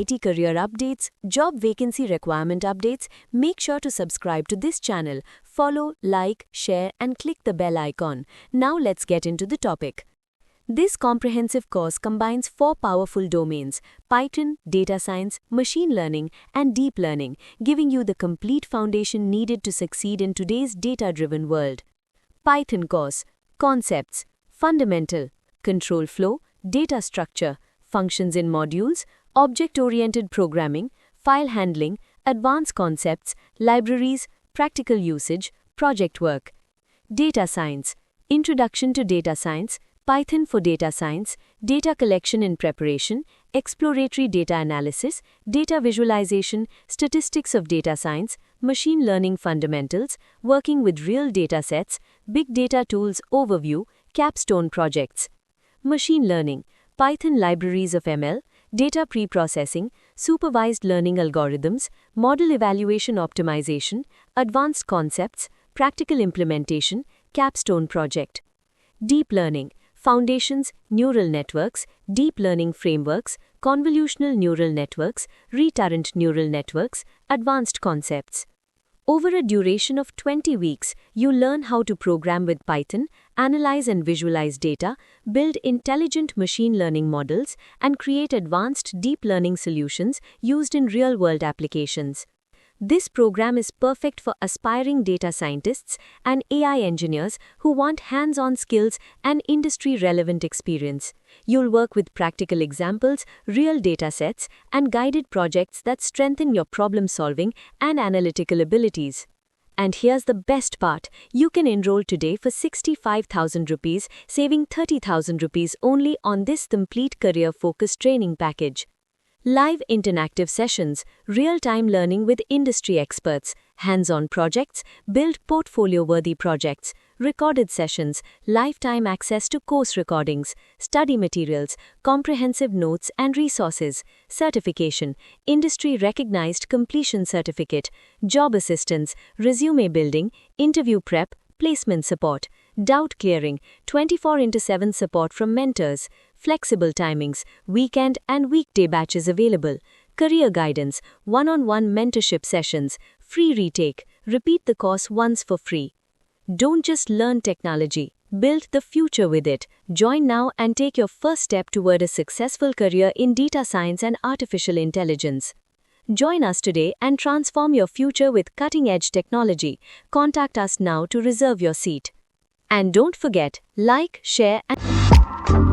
IT career updates, job vacancy requirement updates, make sure to subscribe to this channel. Follow, like, share, and click the bell icon. Now let's get into the topic. This comprehensive course combines 4 powerful domains: Python, data science, machine learning, and deep learning, giving you the complete foundation needed to succeed in today's data-driven world. Python course: Concepts, Fundamental, Control flow, Data structure, Functions in modules, Object-oriented programming, File handling, Advanced concepts, Libraries, Practical usage, Project work. Data science: Introduction to data science, Python for data science, data collection and preparation, exploratory data analysis, data visualization, statistics of data science, machine learning fundamentals, working with real data sets, big data tools overview, capstone projects. Machine learning: Python libraries of ML, data preprocessing, supervised learning algorithms, model evaluation optimization, advanced concepts, practical implementation, capstone project. Deep learning: Foundations, neural networks, deep learning frameworks, convolutional neural networks, recurrent neural networks, advanced concepts. Over a duration of 20 weeks, you learn how to program with Python, analyze and visualize data, build intelligent machine learning models, and create advanced deep learning solutions used in real-world applications. This program is perfect for aspiring data scientists and AI engineers who want hands-on skills and industry-relevant experience. You'll work with practical examples, real data sets, and guided projects that strengthen your problem-solving and analytical abilities. And here's the best part: you can enroll today for 65,000 rupees, saving 30,000 rupees only on this complete career-focused training package. Live interactive sessions, real-time learning with industry experts, hands-on projects, build portfolio-worthy projects, recorded sessions, lifetime access to course recordings, study materials, comprehensive notes and resources, certification, industry-recognized completion certificate, job assistance, resume building, interview prep, placement support, doubt clearing, 24/7 support from mentors, flexible timings, weekend and weekday batches available, career guidance, one-on-one mentorship sessions, free retake, repeat the course once for free. Don't just learn technology, build the future with it. Join now and take your first step toward a successful career in data science and artificial intelligence. Join us today and transform your future with cutting-edge technology. Contact us now to reserve your seat. And don't forget, like, share, and